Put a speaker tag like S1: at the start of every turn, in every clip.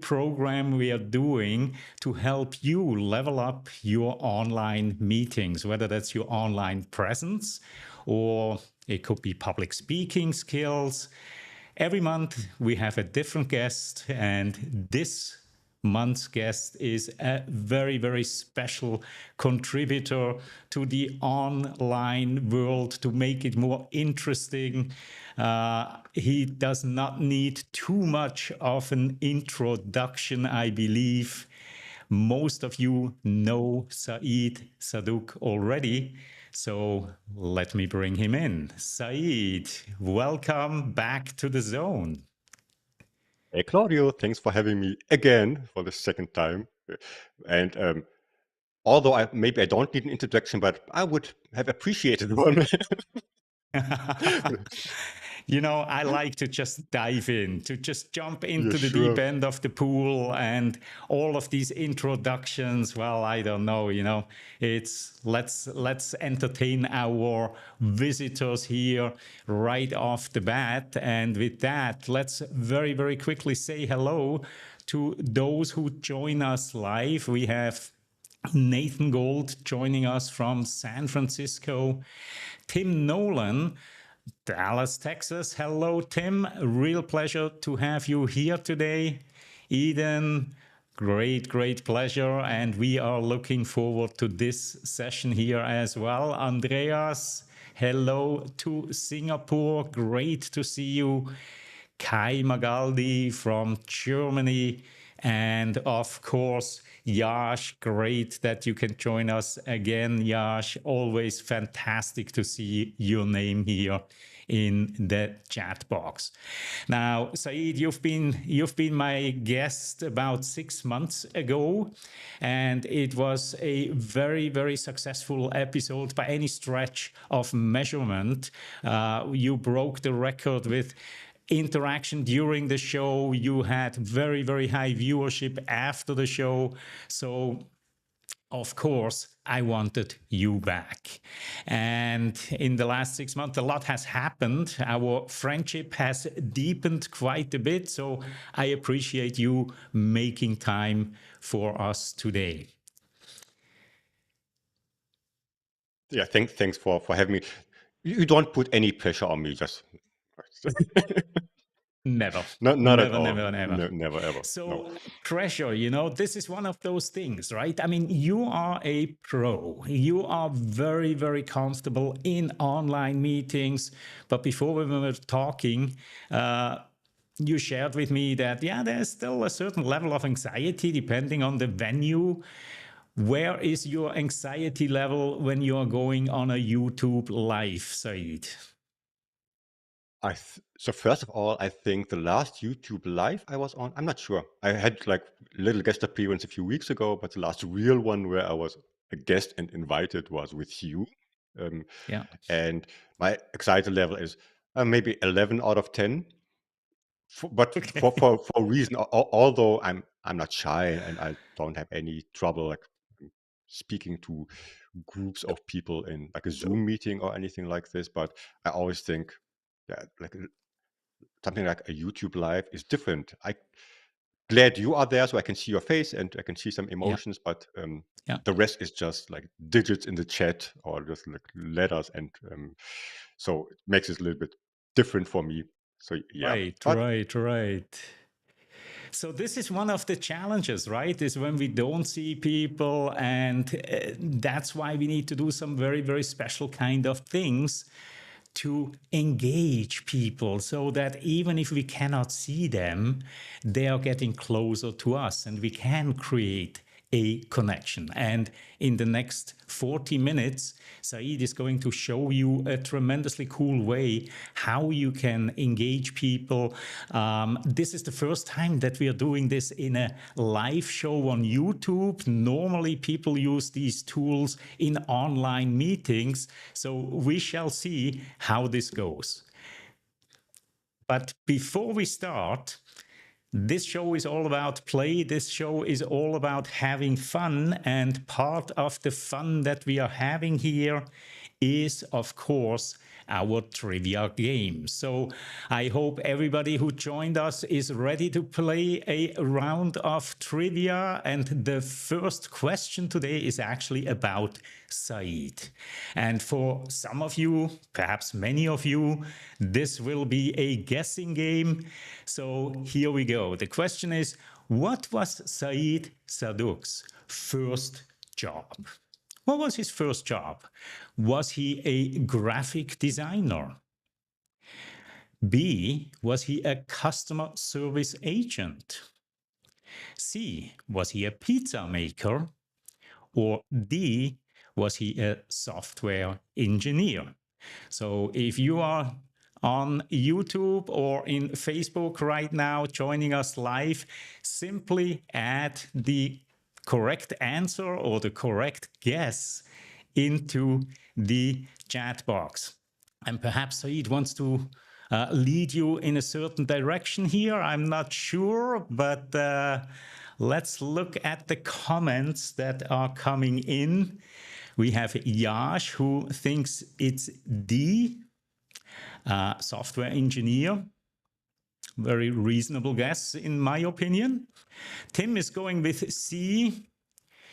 S1: program we are doing to help you level up your online meetings, whether that's your online presence or it could be public speaking skills. Every month we have a different guest, and this month's guest is a very, very special contributor to the online world to make it more interesting. He does not need too much of an introduction, I believe. Most of you know Saddouk already, so let me bring him in. Said, welcome back to the zone.
S2: Hey, Claudio, thanks for having me again for the second time. And although maybe I don't need an introduction, but I would have appreciated one.
S1: You know, I like to just dive in, to just jump into the
S2: sure.
S1: deep end of the pool, and all of these introductions. Well, I don't know, you know, it's let's entertain our visitors here right off the bat. And with that, let's very, very quickly say hello to those who join us live. We have Nathan Gold joining us from San Francisco, Tim Nolan, Dallas, Texas. Hello, Tim. Real pleasure to have you here today. Eden, great pleasure. And we are looking forward to this session here as well. Andreas, hello to Singapore. Great to see you. Kai Magaldi from Germany. And of course, Yash, great that you can join us again, Yash. Always fantastic to see your name here in the chat box. Now, Said, you've been my guest about 6 months ago, and it was a very, very successful episode by any stretch of measurement. You broke the record with interaction during the show. You had very, very high viewership after the show. So, of course, I wanted you back. And in the last 6 months, a lot has happened. Our friendship has deepened quite a bit. So I appreciate you making time for us today.
S2: Yeah, thanks for having me. You don't put any pressure on me, just
S1: Never.
S2: not at all.
S1: Never,
S2: ever.
S1: So
S2: No.
S1: pressure, you know, this is one of those things, right? I mean, you are a pro. You are very, very comfortable in online meetings. But before we were talking, you shared with me that, yeah, there's still a certain level of anxiety depending on the venue. Where is your anxiety level when you are going on a YouTube live, Said?
S2: So first of all, I think the last YouTube live I was on, I'm not sure. I had like a little guest appearance a few weeks ago, but the last real one where I was a guest and invited was with you.
S1: Yeah.
S2: And my anxiety level is maybe 11 out of 10. But
S1: Okay.
S2: for a reason, although I'm not shy and I don't have any trouble like speaking to groups of people in like a Zoom meeting or anything like this, but I always think, yeah, like something like a YouTube live is different. I glad you are there so I can see your face and I can see some emotions, but the rest is just like digits in the chat or just like letters, and so it makes it a little bit different for me. So yeah,
S1: Right. So this is one of the challenges, right? Is when we don't see people, and that's why we need to do some very, very special kind of things to engage people so that even if we cannot see them, they are getting closer to us and we can create a connection. And in the next 40 minutes, Said is going to show you a tremendously cool way how you can engage people. This is the first time that we are doing this in a live show on YouTube. Normally, people use these tools in online meetings. So we shall see how this goes. But before we start, this show is all about play. This show is all about having fun. And part of the fun that we are having here is, of course, our trivia game. So I hope everybody who joined us is ready to play a round of trivia. And the first question today is actually about Said. And for some of you, perhaps many of you, this will be a guessing game. So here we go. The question is, what was Said Saddouk's first job? What was his first job? Was he a graphic designer? B, was he a customer service agent? C, was he a pizza maker? Or D, was he a software engineer? So if you are on YouTube or in Facebook right now joining us live, simply add the correct answer or the correct guess into the chat box. And perhaps Said wants to lead you in a certain direction here. I'm not sure, but let's look at the comments that are coming in. We have Yash, who thinks it's D, software engineer. Very reasonable guess, in my opinion. Tim is going with C,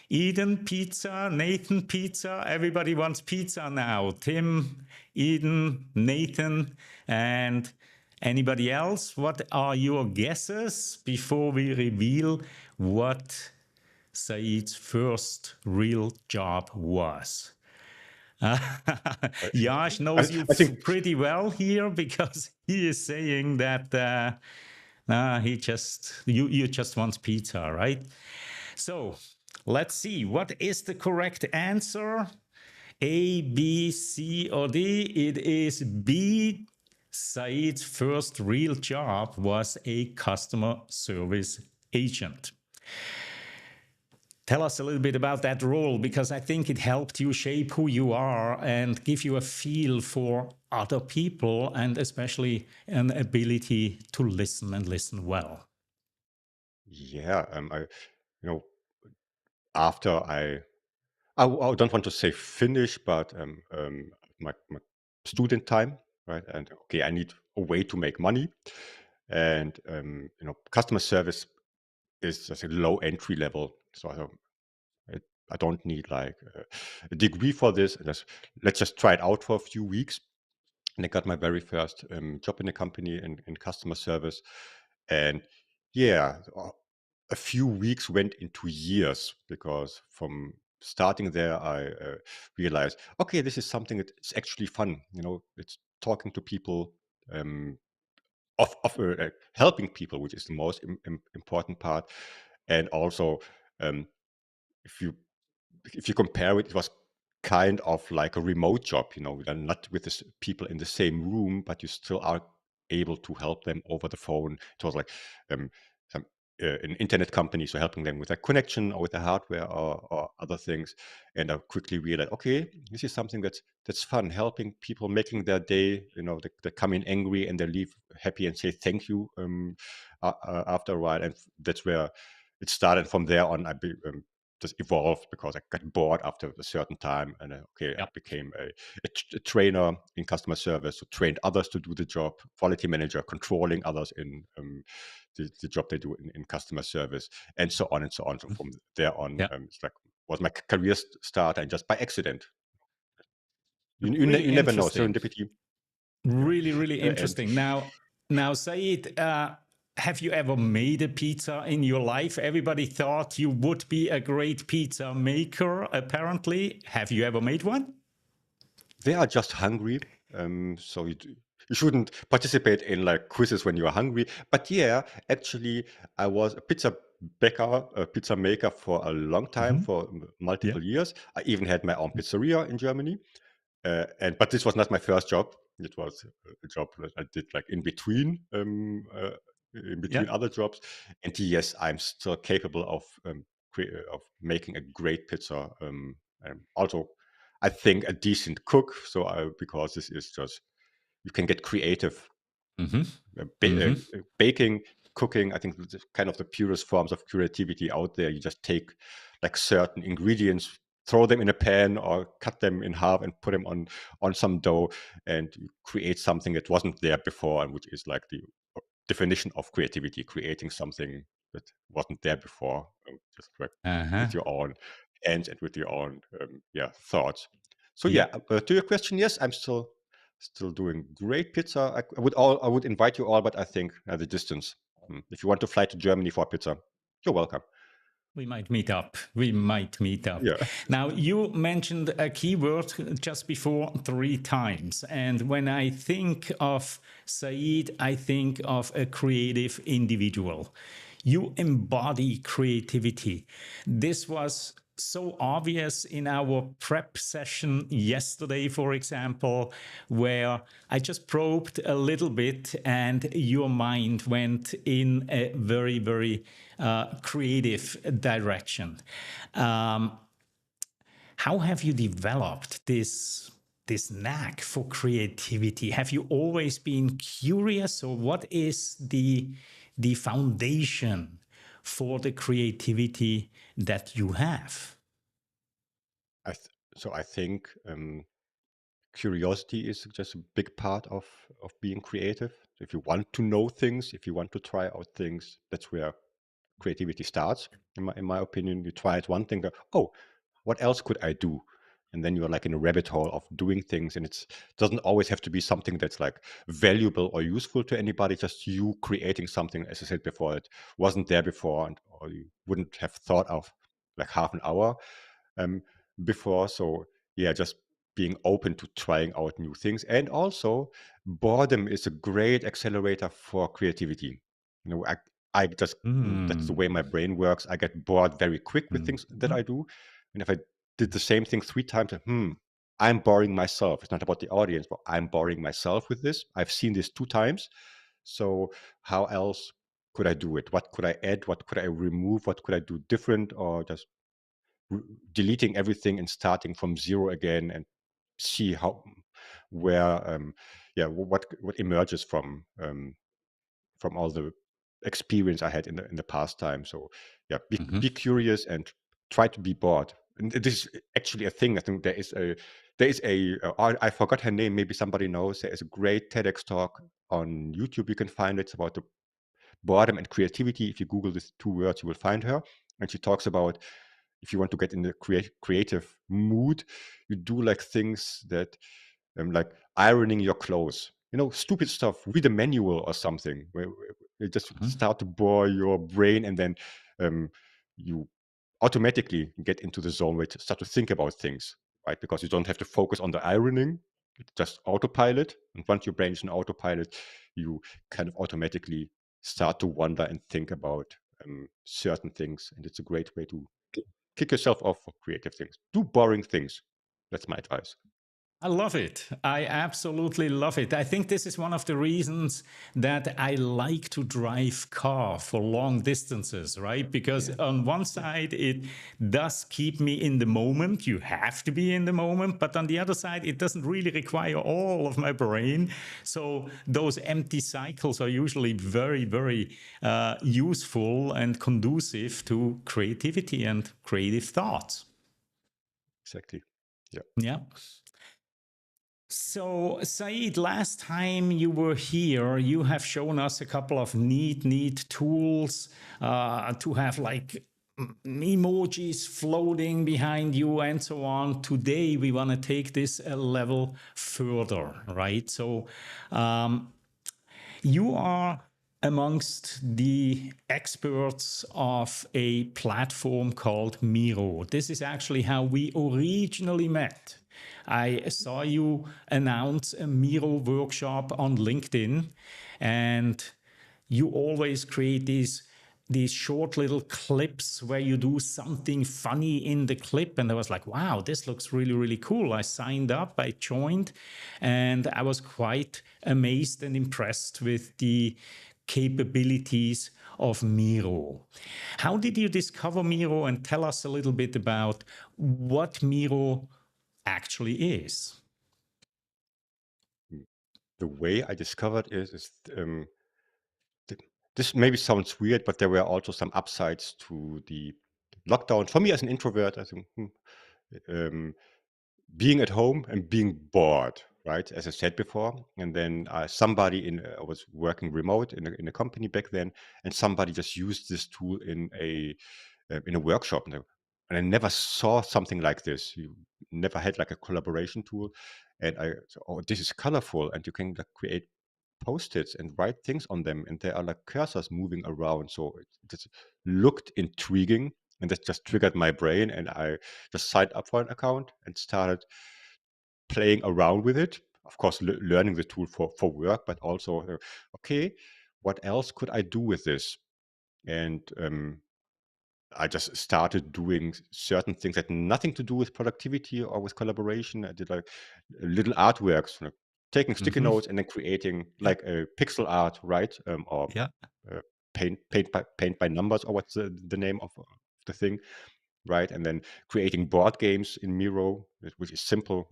S1: Eden pizza, Nathan pizza. Everybody wants pizza now. Tim, Eden, Nathan, and anybody else? What are your guesses before we reveal what Said's first real job was? Yash knows you
S2: I think
S1: pretty well here because he is saying that he just you just want pizza, right? So let's see, what is the correct answer? A, B, C, or D? It is B. Said's first real job was a customer service agent. Tell us a little bit about that role, because I think it helped you shape who you are and give you a feel for other people, and especially an ability to listen and listen well.
S2: yeah, after I don't want to say finish, but my student time, right? And okay, I need a way to make money, and customer service is just a low entry level, so I don't need like a degree for this. Let's just try it out for a few weeks. And I got my very first job in a company in customer service, and yeah, a few weeks went into years, because from starting there, I realized, okay, this is something that is actually fun. It's talking to people, of helping people, which is the most important part. And also, um, if you compare it, it was kind of like a remote job. You're not with the people in the same room, but you still are able to help them over the phone. It was like um, some, an internet company, so helping them with a connection or with the hardware, or other things. And I quickly realized, okay, this is something that's fun, helping people, making their day. They come in angry and they leave happy and say thank you after a while. And that's where it started. From there on, just evolved, because I got bored after a certain time, and I
S1: Yep.
S2: became a trainer in customer service, so trained others to do the job, quality manager, controlling others in the job they do in customer service, and so on and so on. So from there on,
S1: Yeah.
S2: it's like was my career start, and just by accident.
S1: Really
S2: You never know,
S1: interesting.
S2: serendipity. Yeah.
S1: Really, really
S2: And
S1: interesting. Now, Said, have you ever made a pizza in your life? Everybody thought you would be a great pizza maker, apparently. Have you ever made one?
S2: they are just hungry. So you shouldn't participate in like quizzes when you are hungry. But yeah, actually, I was a pizza maker for a long time,
S1: Hmm.
S2: for
S1: Yeah.
S2: multiple years. I even had my own pizzeria in Germany. But this was not my first job. It was a job that I did like in
S1: Yeah.
S2: between other jobs. And yes, I'm still capable of making a great pizza. Also, I think a decent cook. So because this is just, you can get creative.
S1: Hmm. Hmm.
S2: Baking, cooking, I think kind of the purest forms of creativity out there. You just take like certain ingredients, throw them in a pan or cut them in half and put them on some dough, and you create something that wasn't there before, and which is like the definition of creativity, creating something that wasn't there before, just like
S1: Uh-huh.
S2: with your own hands and with your own thoughts. So
S1: Yeah.
S2: to your question, yes, I'm still doing great pizza. I would invite you all, but I think the distance. If you want to fly to Germany for pizza, you're welcome.
S1: We might meet up. We might meet up.
S2: Yeah.
S1: Now, you mentioned a keyword just before 3 times. And when I think of Said, I think of a creative individual. You embody creativity. This was so obvious in our prep session yesterday, for example, where I just probed a little bit and your mind went in a very, very creative direction. How have you developed this knack for creativity? Have you always been curious, or what is the foundation for the creativity that you have?
S2: I think curiosity is just a big part of being creative. If you want to know things, if you want to try out things, that's where creativity starts. In my opinion, you try out one thing, go, oh, what else could I do? And then you're like in a rabbit hole of doing things, and it doesn't always have to be something that's like valuable or useful to anybody. Just you creating something, as I said before, it wasn't there before, and or you wouldn't have thought of like half an hour um, before. So yeah, just being open to trying out new things, and also boredom is a great accelerator for creativity. I just that's the
S1: Mm.
S2: way my brain works. I get bored very quick with things that
S1: Mhm.
S2: I do, and if I did the same thing 3 times, I'm boring myself. It's not about the audience, but I'm boring myself with this. I've seen this 2 times, so how else could I do it? What could I add? What could I remove? What could I do different? Or just deleting everything and starting from zero again, and see how where what emerges from all the experience I had in the past time. So yeah, be
S1: Mhm.
S2: curious and try to be bored. And it is actually a thing. I think I forgot her name. Maybe somebody knows. There is a great TEDx talk on YouTube. You can find it. It's about the boredom and creativity. If you Google these 2 words, you will find her. And she talks about if you want to get in the creative mood, you do like things that, like ironing your clothes. Stupid stuff. Read a manual or something. Where you just
S1: Mhm.
S2: start to bore your brain, and then um, you automatically get into the zone where you start to think about things, right? Because you don't have to focus on the ironing. It's just autopilot. And once your brain is in autopilot, you kind of automatically start to wonder and think about certain things. And it's a great way to kick yourself off for creative things. Do boring things. That's my advice.
S1: I love it. I absolutely love it. I think this is one of the reasons that I like to drive car for long distances, right? Because
S2: Yeah.
S1: on one
S2: Yeah.
S1: side, it does keep me in the moment. You have to be in the moment. But on the other side, it doesn't really require all of my brain. So those empty cycles are usually very, very useful and conducive to creativity and creative thoughts.
S2: Exactly. Yeah.
S1: Yeah. So, Said, last time you were here, you have shown us a couple of neat tools to have like emojis floating behind you and so on. Today, we want to take this a level further, right? So, um, you are amongst the experts of a platform called Miro. This is actually how we originally met. I saw you announce a Miro workshop on LinkedIn, and you always create these short little clips where you do something funny in the clip. And I was like, wow, this looks really, really cool. I signed up, I joined, and I was quite amazed and impressed with the capabilities of Miro. How did you discover Miro, and tell us a little bit about what Miro actually is?
S2: Mm. The way I discovered is this maybe sounds weird, but there were also some upsides to the lockdown. For me as an introvert, I think um, being at home and being bored, right? As I said before, and then somebody I was working remote in a company back then, and somebody just used this tool in a workshop, and I never saw something like this. You never had like a collaboration tool, and oh, this is colorful, and you can like, create post-its and write things on them, and there are like cursors moving around. So it just looked intriguing, and that just triggered my brain, and I just signed up for an account and started playing around with it. Of course, learning the tool for work, but also, okay, what else could I do with this? And I just started doing certain things that had nothing to do with productivity or with collaboration. I did like little artworks, taking sticky
S1: Hmm.
S2: notes and then creating
S1: Yeah.
S2: like a pixel art, right? Or
S1: Yeah.
S2: uh, paint by numbers, or what's the name of the thing, right? And then creating board games in Miro, which is simple.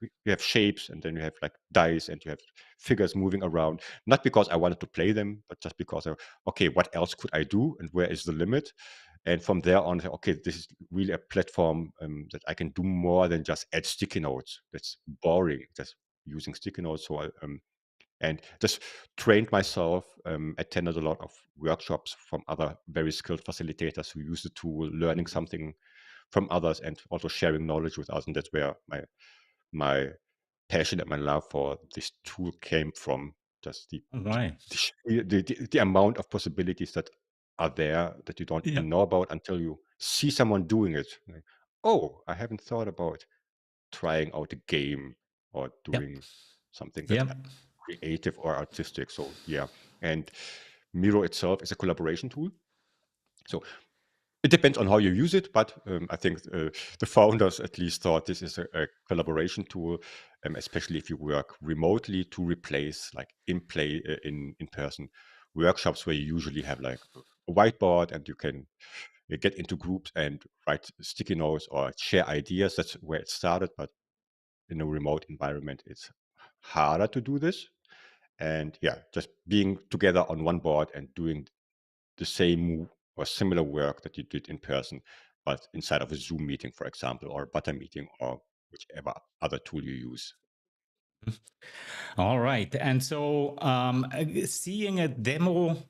S2: You have shapes, and then you have like dice, and you have figures moving around. Not because I wanted to play them, but just because, okay, what else could I do, and where is the limit? And from there on, okay, this is really a platform that I can do more than just add sticky notes. That's boring, just using sticky notes. So and just trained myself, attended a lot of workshops from other very skilled facilitators who use the tool, learning something from others, and also sharing knowledge with us. And that's where my passion and my love for this tool came from. Just
S1: All right.
S2: the amount of possibilities that are there that you don't
S1: Yeah.
S2: even know about until you see someone doing it. Like, oh, I haven't thought about trying out a game or
S1: Yeah.
S2: doing something that's
S1: Yeah.
S2: creative or artistic. So yeah, and Miro itself is a collaboration tool. So it depends on how you use it, but I think the founders at least thought this is a collaboration tool, especially if you work remotely, to replace like in person workshops where you usually have like a whiteboard and you can get into groups and write sticky notes or share ideas. That's where it started, but in a remote environment, it's harder to do this. And yeah, just being together on one board and doing the same or similar work that you did in person, but inside of a Zoom meeting, for example, or a Butter meeting, or whichever other tool you use.
S1: All right. And so seeing a demo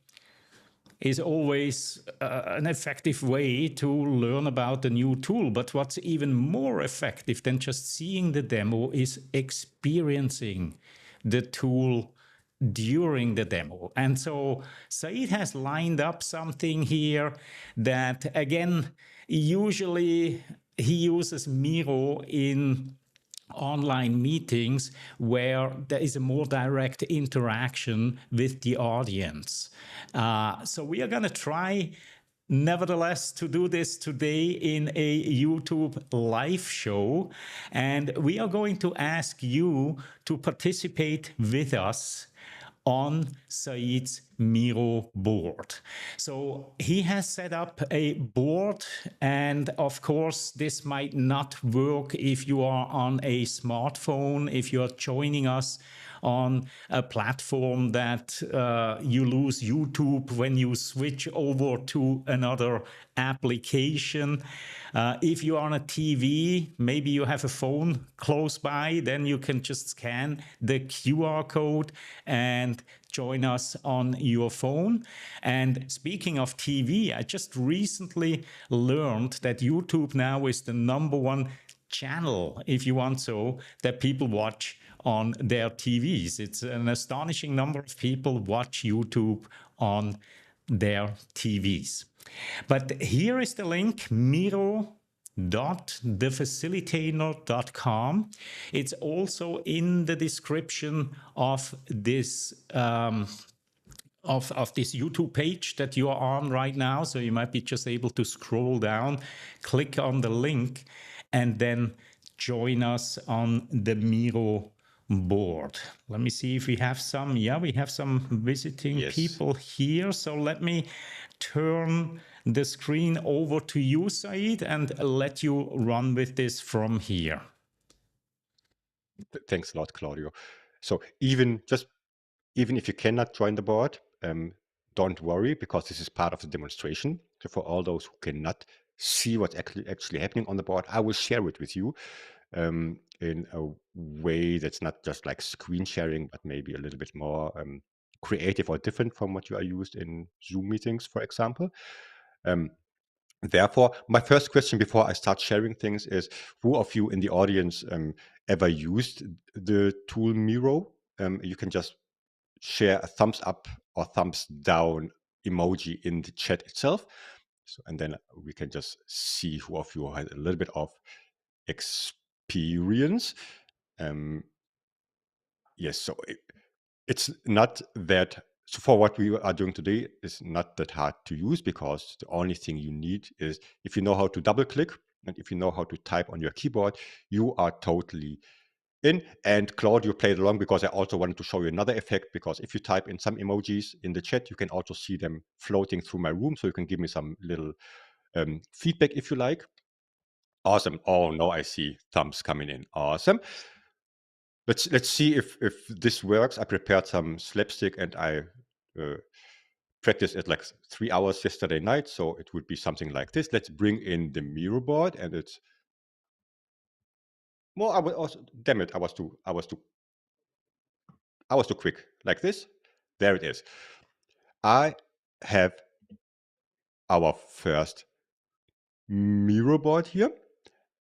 S1: is always an effective way to learn about a new tool. But what's even more effective than just seeing the demo is experiencing the tool during the demo. And so Said has lined up something here that, again, usually he uses Miro in online meetings where there is a more direct interaction with the audience. So we are going to try, nevertheless, to do this today in a YouTube live show. And we are going to ask you to participate with us on Said's Miro board. So he has set up a board, and of course, this might not work if you are on a smartphone, if you're joining us on a platform that you lose YouTube when you switch over to another application. If you're on a TV, maybe you have a phone close by, then you can just scan the QR code and join us on your phone. And speaking of TV, I just recently learned that YouTube now is the #1 channel, if you want so, that people watch on their TVs. It's an astonishing number of people watch YouTube on their TVs. But here is the link, miro.thefacilitator.com. It's also in the description of this of this YouTube page that you are on right now. So you might be just able to scroll down, click on the link, and then join us on the Miro board. Let me see if we have some. Yeah, we have some visiting
S2: Yes.
S1: people here. So let me turn the screen over to you, Said, and let you run with this from here.
S2: Thanks a lot, Claudio. So even if you cannot join the board, don't worry, because this is part of the demonstration. So for all those who cannot see what's actually happening on the board, I will share it with you in a way that's not just like screen sharing, but maybe a little bit more creative or different from what you are used in Zoom meetings, for example. Therefore, my first question before I start sharing things is, who of you in the audience ever used the tool Miro? You can just share a thumbs up or thumbs down emoji in the chat itself. So, and then we can just see who of you has a little bit of experience. Yes, so it's not that, so for what we are doing today, is not that hard to use, because the only thing you need is, if you know how to double click and if you know how to type on your keyboard, you are totally in. And Claudio played along because I also wanted to show you another effect, because if you type in some emojis in the chat, you can also see them floating through my room. So you can give me some little feedback if you like. Awesome. Oh no, I see thumbs coming in. Awesome. Let's see if this works. I prepared some slapstick and I practiced it like 3 hours yesterday night. So it would be something like this. Let's bring in the Miro board, and it's, well, I was also, damn it, I was too quick. Like this. There it is. I have our first Miro board here,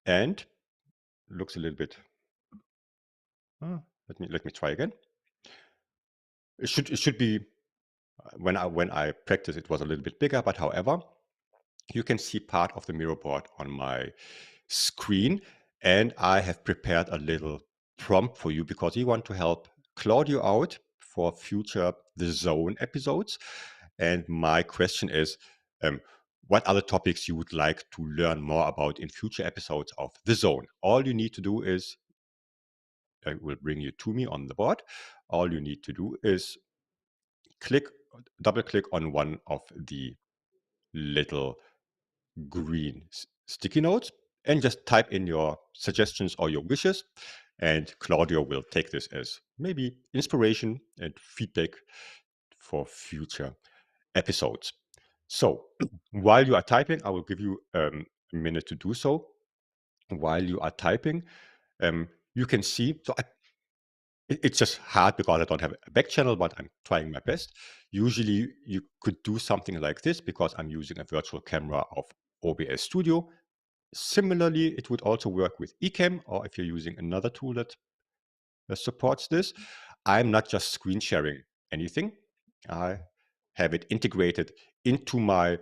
S2: and looks a little bit. Let me try again. It should be, when I practiced, it was a little bit bigger, but however, you can see part of the Miro board on my screen, and I have prepared a little prompt for you because we want to help Claudio out for future The Zone episodes. And my question is, what other topics you would like to learn more about in future episodes of The Zone? All you need to do is, I will bring you to me on the board. All you need to do is double click on one of the little green sticky notes and just type in your suggestions or your wishes. And Claudio will take this as maybe inspiration and feedback for future episodes. So while you are typing, I will give you a minute to do so. While you are typing, you can see, so it's just hard because I don't have a back channel, but I'm trying my best. Usually you could do something like this because I'm using a virtual camera of OBS Studio. Similarly, it would also work with Ecamm, or if you're using another tool that supports this. I'm not just screen sharing anything. I have it integrated into my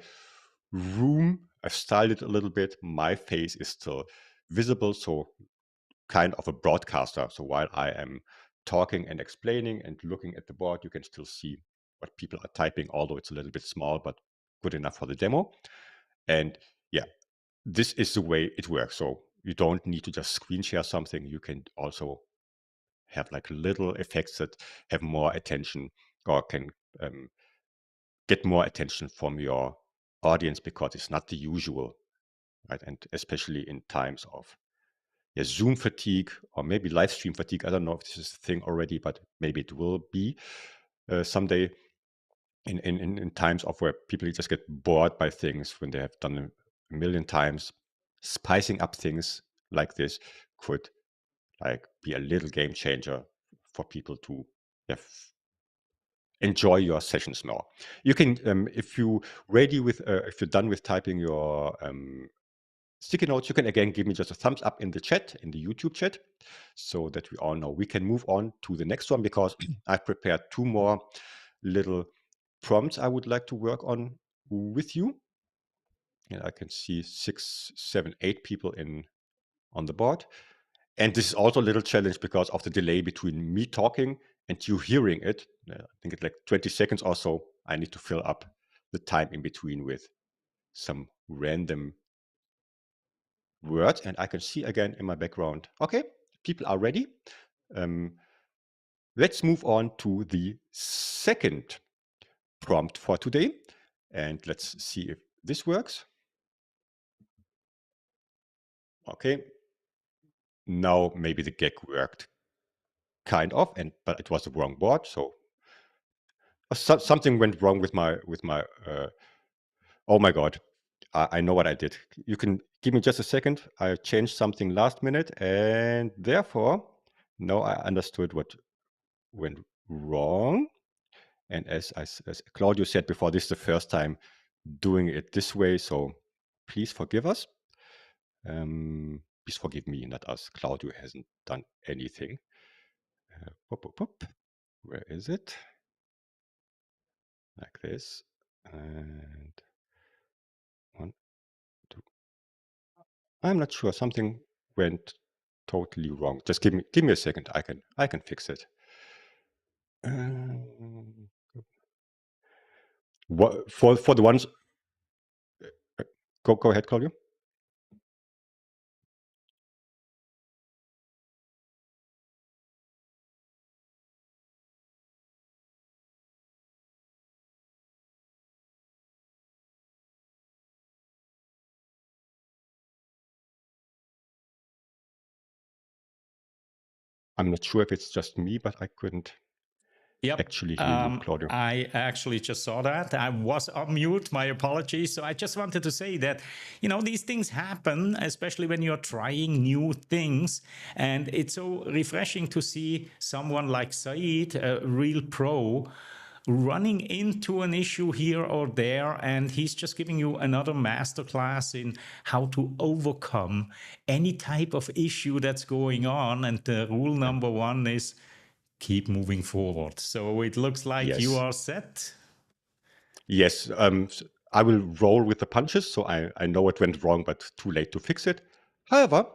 S2: room. I've styled it a little bit. My face is still visible, so kind of a broadcaster. So while I am talking and explaining and looking at the board, you can still see what people are typing, although it's a little bit small, but good enough for the demo. And yeah, this is the way it works. So you don't need to just screen share something. You can also have like little effects that have more attention, or can get more attention from your audience, because it's not the usual, right? And especially in times of Zoom fatigue, or maybe live stream fatigue. I don't know if this is a thing already, but maybe it will be someday, in times of where people just get bored by things when they have done a million times. Spicing up things like this could like be a little game changer for people to enjoy your sessions more. You can, if you're done with typing your sticky notes, you can again give me just a thumbs up in the chat, in the YouTube chat, so that we all know we can move on to the next one, because I've prepared 2 more little prompts I would like to work on with you. And I can see 6, 7, 8 people on the board. And this is also a little challenge because of the delay between me talking and you hearing it. I think it's like 20 seconds or so. I need to fill up the time in between with some random words. And I can see again in my background, okay, people are ready. Let's move on to the second prompt for today. And let's see if this works. Okay. Now maybe the gag worked, kind of, but it was the wrong board. So something went wrong with my oh my god, I know what I did. You can give me just a second. I changed something last minute, and therefore, now I understood what went wrong. And as Claudio said before, this is the first time doing it this way, so please forgive us. Please forgive me, not us. Claudio hasn't done anything. Where is it? Like this. And 1, 2. I'm not sure. Something went totally wrong. Just give me a second. I can fix it. What for the ones? Go ahead, Claudio. I'm not sure if it's just me, but I couldn't actually hear you, Claudio.
S1: I actually just saw that. I was on mute. My apologies. So I just wanted to say that, these things happen, especially when you're trying new things. And it's so refreshing to see someone like Said, a real pro, running into an issue here or there, and he's just giving you another masterclass in how to overcome any type of issue that's going on. And the rule number one is keep moving forward. So it looks like you are set.
S2: Yes, I will roll with the punches, so I know it went wrong, but too late to fix it. However,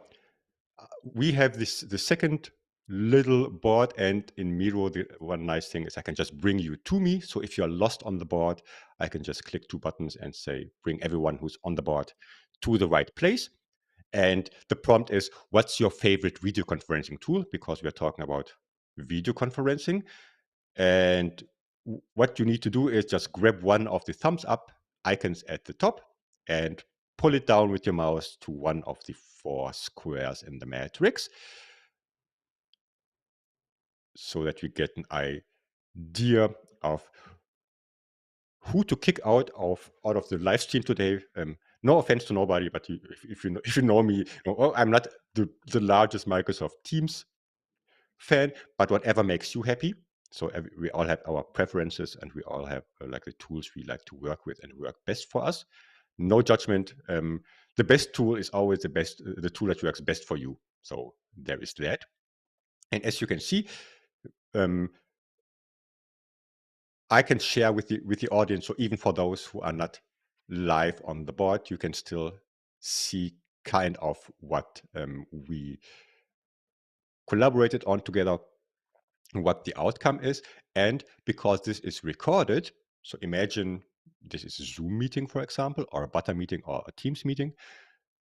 S2: we have the second little board, and in Miro, the one nice thing is I can just bring you to me. So if you're lost on the board, I can just click 2 buttons and say, bring everyone who's on the board to the right place. And the prompt is, what's your favorite video conferencing tool? Because we're talking about video conferencing. And what you need to do is just grab one of the thumbs up icons at the top and pull it down with your mouse to one of the 4 squares in the matrix so that you get an idea of who to kick out of the live stream today. No offense to nobody, but if you know me, I'm not the largest Microsoft Teams fan, but whatever makes you happy. So we all have our preferences, and we all have like the tools we like to work with and work best for us. No judgment. The best tool is always the tool that works best for you. So there is that. And as you can see, I can share with the audience. So even for those who are not live on the board, you can still see kind of what we collaborated on together, what the outcome is. And because this is recorded, so imagine this is a Zoom meeting, for example, or a Butter meeting or a Teams meeting,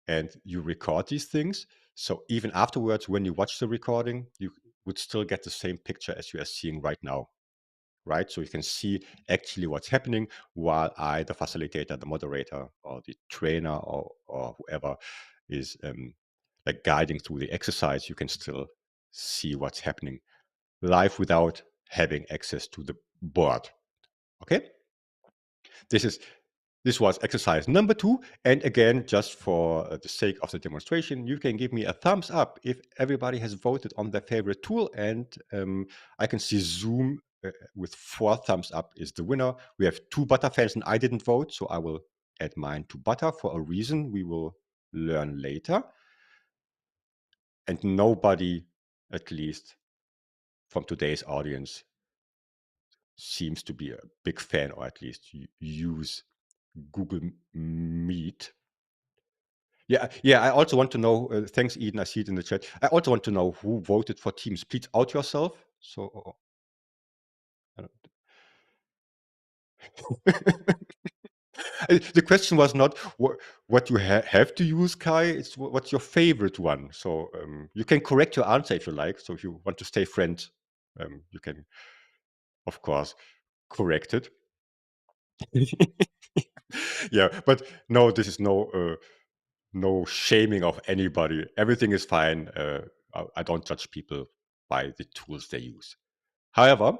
S2: and you record these things. So even afterwards, when you watch the recording, you would still get the same picture as you are seeing right now, right? So you can see actually what's happening while I, the facilitator, the moderator, or the trainer, or whoever is like guiding through the exercise, you can still see what's happening live without having access to the board. Okay, this was exercise number 2. And again, just for the sake of the demonstration, you can give me a thumbs up if everybody has voted on their favorite tool. And I can see Zoom with 4 thumbs up is the winner. We have 2 Butter fans, and I didn't vote, so I will add mine to Butter for a reason we will learn later. And nobody, at least from today's audience, seems to be a big fan, or at least use Google Meet. Yeah. I also want to know. Thanks, Eden. I see it in the chat. I also want to know who voted for Teams. Please out yourself. So. The question was not what you have to use, Kai. It's what's your favorite one. So you can correct your answer if you like. So if you want to stay friends, you can, of course, correct it. Yeah, but no, this is no shaming of anybody. Everything is fine. I don't judge people by the tools they use. However,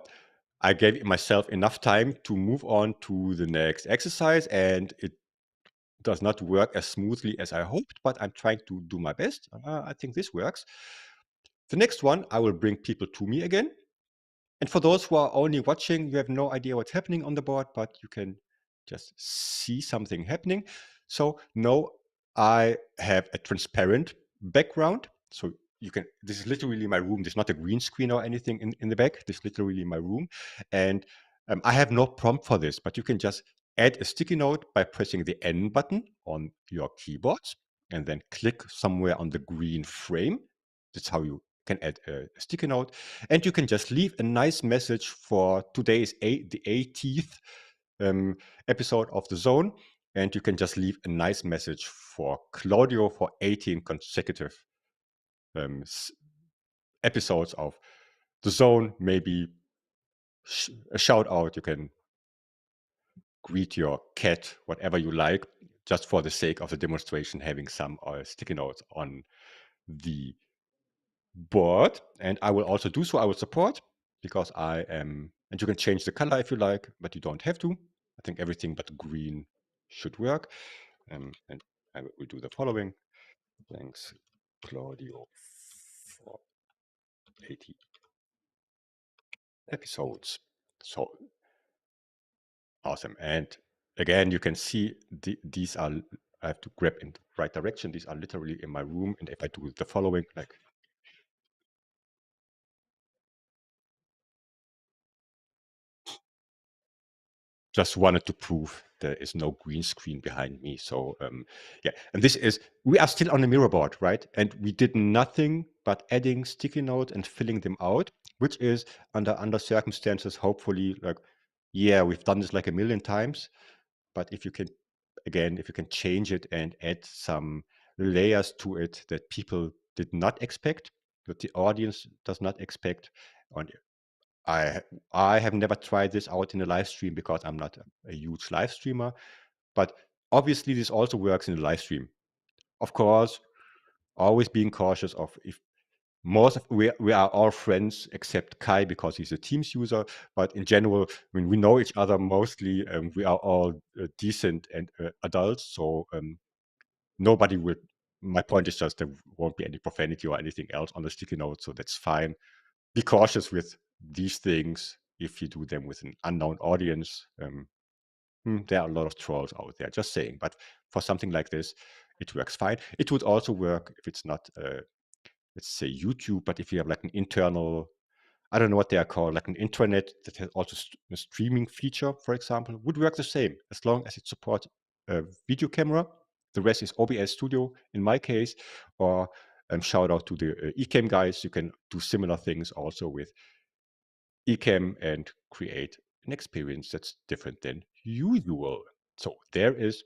S2: I gave myself enough time to move on to the next exercise, and it does not work as smoothly as I hoped, but I'm trying to do my best. I think this works. The next one, I will bring people to me again. And for those who are only watching, you have no idea what's happening on the board, but you can just see something happening. So now I have a transparent background. So you can, this is literally my room. There's not a green screen or anything in the back. This is literally my room. And I have no prompt for this, but you can just add a sticky note by pressing the N button on your keyboards and then click somewhere on the green frame. That's how you can add a sticky note. And you can just leave a nice message for today's the 18th episode of The Zone. And you can just leave a nice message for Claudio for 18 consecutive episodes of The Zone. Maybe a shout out. You can greet your cat, whatever you like, just for the sake of the demonstration, having some sticky notes on the board. And I will also do so. I will support because I am, and you can change the color if you like, but you don't have to. I think everything but green should work. And I will do the following. Thanks, Claudio, for 80 episodes. So awesome. And again, you can see these are, I have to grab in the right direction. These are literally in my room. And if I do the following, like, just wanted to prove there is no green screen behind me. So yeah, and this is, we are still on the Miro board, right? And we did nothing but adding sticky notes and filling them out, which is under circumstances, hopefully, like, yeah, we've done this like a million times. But if you can, again, if you can change it and add some layers to it that people did not expect, that the audience does not expect, and I have never tried this out in a live stream because I'm not a huge live streamer, but obviously this also works in a live stream. Of course, always being cautious of, if most of we are all friends except Kai because he's a Teams user, but in general, when we know each other mostly, we are all decent and adults, so nobody will. My point is just there won't be any profanity or anything else on the sticky note, so that's fine. Be cautious with these things if you do them with an unknown audience. There are a lot of trolls out there, just saying. But for something like this, it works fine. It would also work if it's not, let's say, YouTube, but if you have like an internal, I don't know what they are called, like an intranet that has also a streaming feature, for example, would work the same as long as it supports a video camera. The rest is OBS Studio in my case, or shout out to the Ecamm guys. You can do similar things also with Ecamm and create an experience that's different than usual. So there is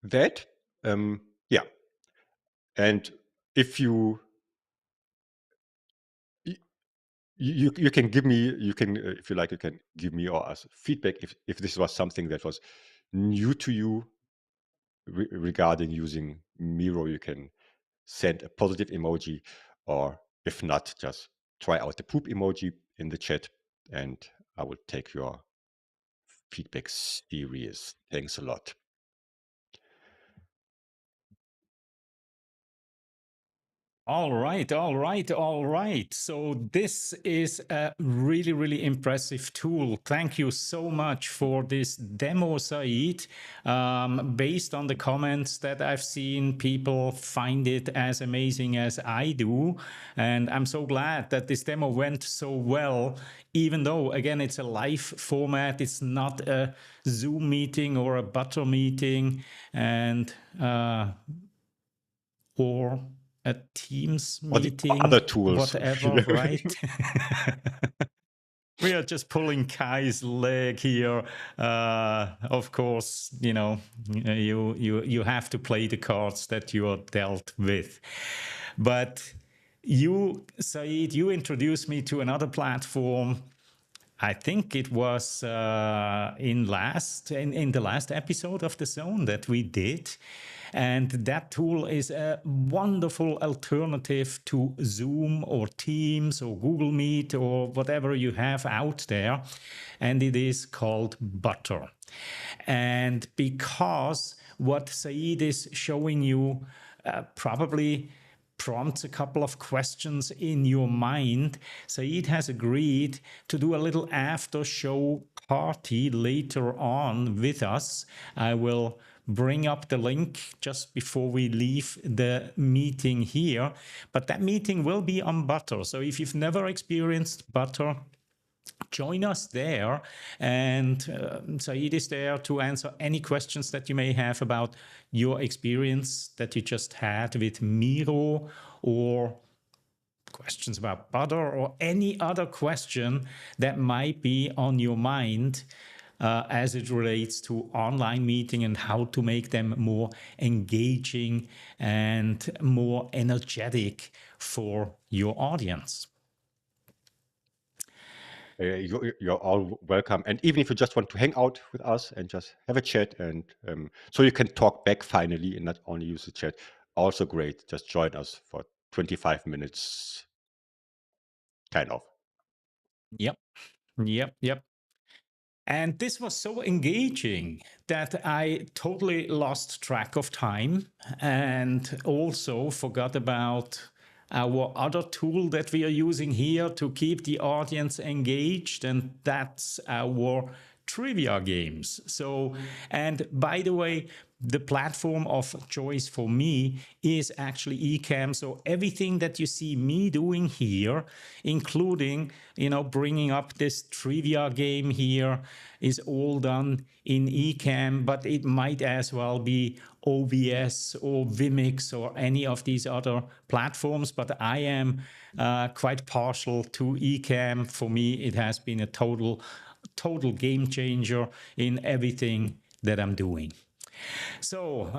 S2: that. Yeah. And if you you can give me, you can, if you like, you can give me or us feedback if this was something that was new to you regarding using Miro. You can send a positive emoji, or if not, just try out the poop emoji in the chat, and I will take your feedback serious. Thanks a lot.
S1: All right, all right, all right. So this is a really, really impressive tool. Thank you so much for this demo, Said. Based on the comments that I've seen, people find it as amazing as I do. And I'm so glad that this demo went so well, even though, again, it's a live format. It's not a Zoom meeting or a Butter meeting. And or a Teams
S2: Or the
S1: meeting,
S2: other tools.
S1: whatever, right? We are just pulling Kai's leg here. Of course, you know, you have to play the cards that you are dealt with. But you, Said, you introduced me to another platform. I think it was in the last episode of The Zone that we did. And that tool is a wonderful alternative to Zoom or Teams or Google Meet or whatever you have out there. And it is called Butter. And because what Said is showing you probably prompts a couple of questions in your mind, Said has agreed to do a little after show party later on with us. I will bring up the link just before we leave the meeting here, but that meeting will be on Butter. So if you've never experienced Butter, join us there, and Said is there to answer any questions that you may have about your experience that you just had with Miro, or questions about Butter, or any other question that might be on your mind as it relates to online meeting and how to make them more engaging and more energetic for your audience.
S2: You're all welcome. And even if you just want to hang out with us and just have a chat, and so you can talk back finally and not only use the chat, also great. Just join us for 25 minutes, kind of.
S1: Yep. And this was so engaging that I totally lost track of time and also forgot about our other tool that we are using here to keep the audience engaged, and that's our trivia games. So, and by the way, the platform of choice for me is actually Ecamm. So everything that you see me doing here, including, bringing up this trivia game here, is all done in Ecamm, but it might as well be OBS or Vimix or any of these other platforms. But I am quite partial to Ecamm. For me, it has been a total game changer in everything that I'm doing. So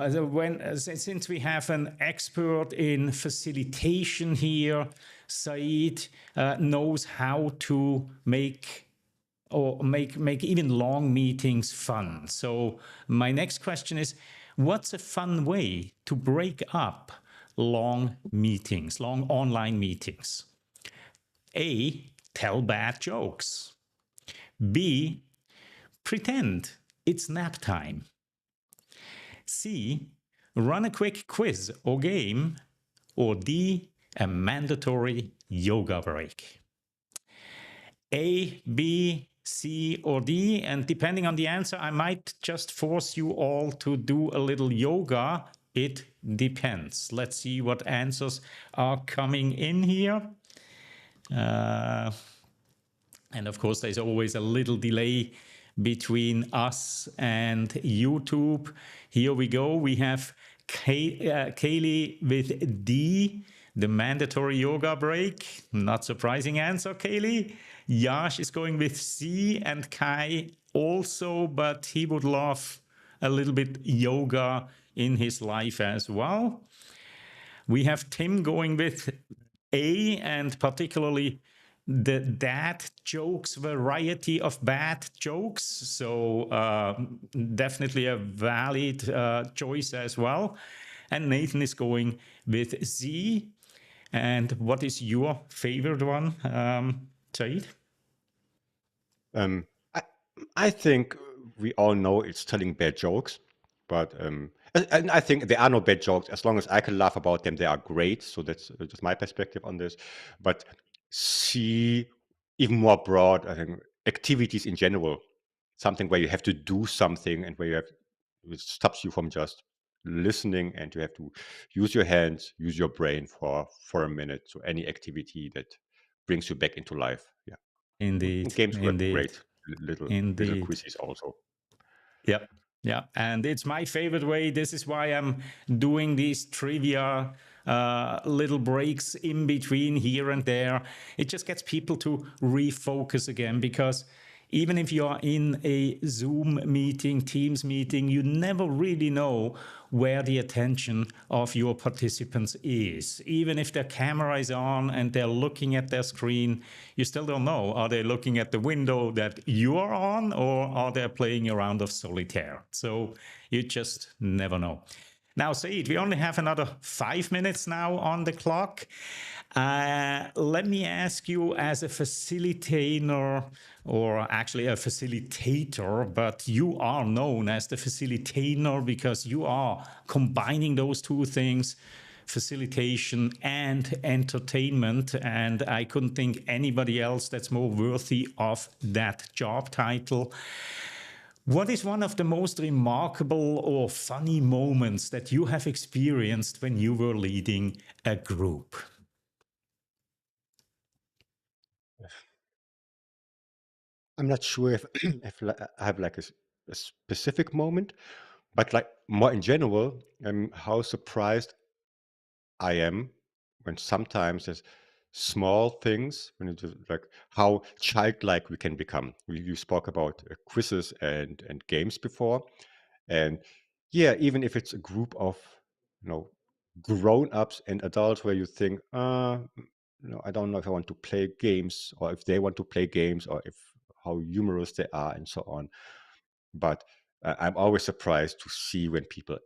S1: since we have an expert in facilitation here, Said knows how to make even long meetings fun. So my next question is, what's a fun way to break up long meetings, long online meetings? A, tell bad jokes. B, pretend it's nap time. C, run a quick quiz or game. Or D, a mandatory yoga break. A, B, C, or D, and depending on the answer, I might just force you all to do a little yoga. It depends. Let's see what answers are coming in here. And of course, there's always a little delay between us and YouTube. Here we go. We have Kaylee with D, the mandatory yoga break. Not surprising answer, Kaylee. Yash is going with C, and Kai also, but he would love a little bit yoga in his life as well. We have Tim going with A, and particularly the dad jokes, variety of bad jokes. So definitely a valid choice as well. And Nathan is going with Z. And what is your favorite one, Said?
S2: I think we all know it's telling bad jokes, but and I think there are no bad jokes. As long as I can laugh about them, they are great. So that's just my perspective on this. But see, even more broad, I think activities in general, something where you have to do something and where it stops you from just listening, and you have to use your hands, use your brain for a minute. So any activity that brings you back into life. Yeah.
S1: Indeed.
S2: Games work
S1: Indeed.
S2: great. Little
S1: Indeed.
S2: quizzes also.
S1: Yep. Yeah. And it's my favorite way. This is why I'm doing these trivia little breaks in between here and there. It just gets people to refocus again, because even if you are in a Zoom meeting, Teams meeting, you never really know where the attention of your participants is. Even if their camera is on and they're looking at their screen, you still don't know. Are they looking at the window that you are on, or are they playing a round of solitaire? So you just never know. Now, Said, we only have another 5 minutes now on the clock. Let me ask you, as a facilitator, or actually a facilitator, but you are known as the facilitator because you are combining those two things, facilitation and entertainment. And I couldn't think anybody else that's more worthy of that job title. What is one of the most remarkable or funny moments that you have experienced when you were leading a group?
S2: I'm not sure if I have like a specific moment, but like more in general, how surprised I am when sometimes there's small things when it's like how childlike we can become. You spoke about quizzes and games before, and yeah, even if it's a group of you know grown-ups and adults where you think, I don't know if I want to play games or if they want to play games or if how humorous they are and so on. But I'm always surprised to see when people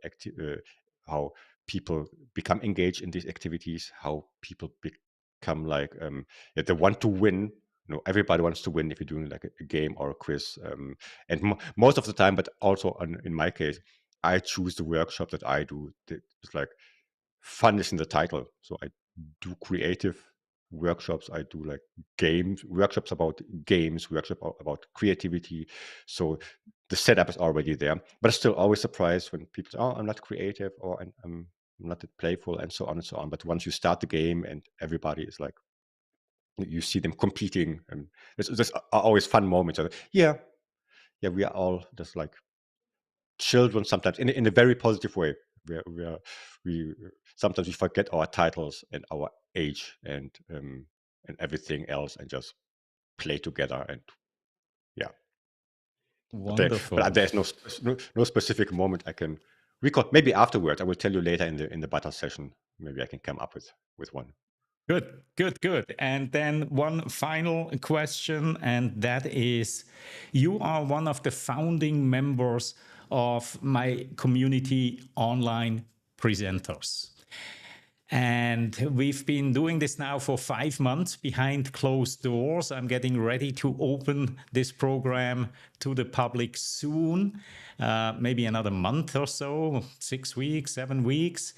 S2: how people become engaged in these activities, how people become like yeah, they want to win. Everybody wants to win if you're doing like a game or a quiz, and most of the time. But also in my case, I choose the workshop that I do. It's like fun is in the title, so I do creative workshops. I do like games workshops about games, workshop about creativity. So the setup is already there, but I'm still always surprised when people say, "Oh, I'm not creative," or I'm not that playful," and so on and so on. But once you start the game and everybody is like, you see them competing, and there's always fun moments. Yeah, yeah, we are all just like children sometimes in a very positive way. We sometimes we forget our titles and our age and everything else and just play together and yeah. But
S1: Wonderful.
S2: there's no specific moment I can recall. Maybe afterwards, I will tell you later in the butter session. Maybe I can come up with one.
S1: Good, good, good. And then one final question, and that is, you are one of the founding members of my community online presenters. And we've been doing this now for 5 months behind closed doors. I'm getting ready to open this program to the public soon, maybe another month or so, 6 weeks, 7 weeks.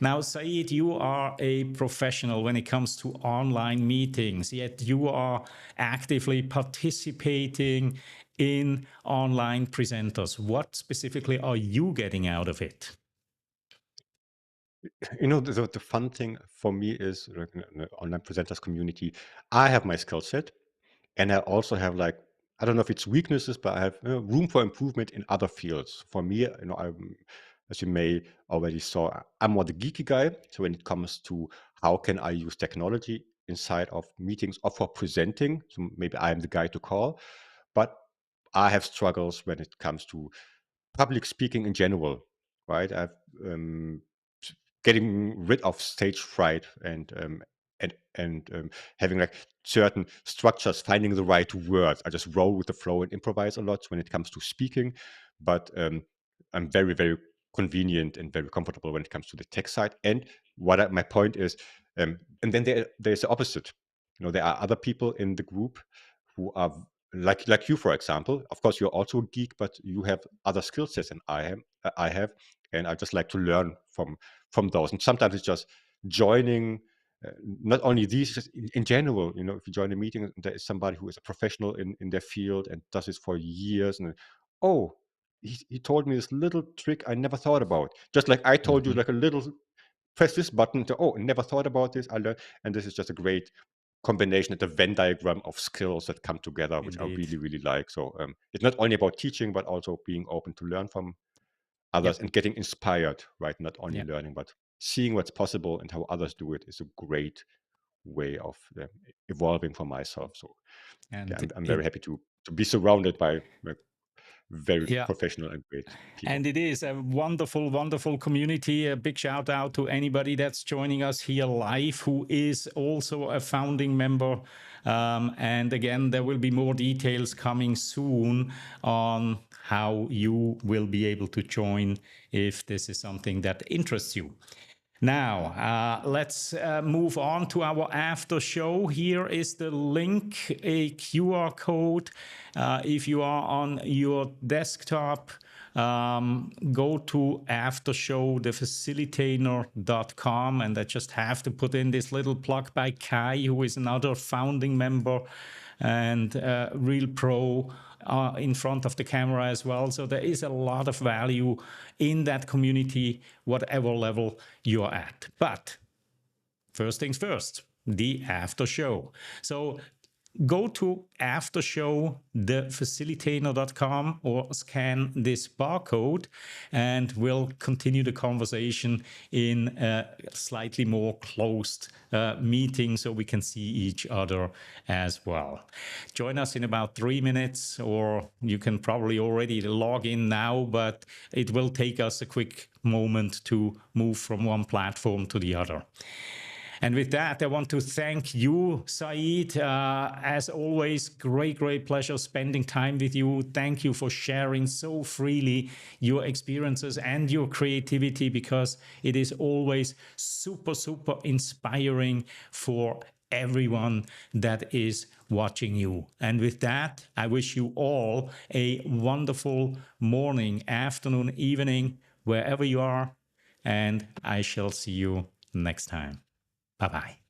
S1: Now, Said, you are a professional when it comes to online meetings, yet you are actively participating in online presenters. What specifically are you getting out of it?
S2: The fun thing for me is like, in the online presenters community, I have my skill set, and I also have like, I don't know if it's weaknesses, but I have room for improvement in other fields. For me, as you may already saw, I'm more the geeky guy. So when it comes to how can I use technology inside of meetings or for presenting, so maybe I'm the guy to call. But I have struggles when it comes to public speaking in general, right? I've getting rid of stage fright and having like certain structures, finding the right words. I just roll with the flow and improvise a lot when it comes to speaking, but I'm very very convenient and very comfortable when it comes to the tech side. And my point is, and then there's the opposite. There are other people in the group who are like you, for example. Of course, you're also a geek, but you have other skill sets than I have, and I just like to learn from those. And sometimes it's just joining. Not only these, just in general, if you join a meeting and there is somebody who is a professional in their field and does this for years, and oh, he told me this little trick I never thought about. Just like I told you,
S1: Mhm.
S2: like a little press this button to, oh, I never thought about this. I learned, and this is just a great combination at the Venn diagram of skills that come together, which I
S1: Indeed.
S2: really, really like. So it's not only about teaching, but also being open to learn from others
S1: Yep.
S2: and getting inspired, right? Not only
S1: Yeah.
S2: learning, but seeing what's possible and how others do it is a great way of evolving for myself. So yeah,
S1: And
S2: I'm very
S1: it
S2: happy to be surrounded by very
S1: Yeah.
S2: professional and great people.
S1: And it is a wonderful, wonderful community. A big shout out to anybody that's joining us here live who is also a founding member. And again, there will be more details coming soon on how you will be able to join if this is something that interests you. Now, let's move on to our after show. Here is the link, a QR code. If you are on your desktop, go to after show, thefacilitainer.com, and I just have to put in this little plug by Kai, who is another founding member and real pro in front of the camera as well. So there is a lot of value in that community, whatever level you're at. But first things first, the after show. So go to aftershow, thefacilitainer.com, or scan this barcode, and we'll continue the conversation in a slightly more closed meeting so we can see each other as well. Join us in about 3 minutes, or you can probably already log in now, but it will take us a quick moment to move from one platform to the other. And with that, I want to thank you, Saeed. As always, great pleasure spending time with you. Thank you for sharing so freely your experiences and your creativity, because it is always super inspiring for everyone that is watching you. And with that, I wish you all a wonderful morning, afternoon, evening, wherever you are. And I shall see you next time. Bye-bye.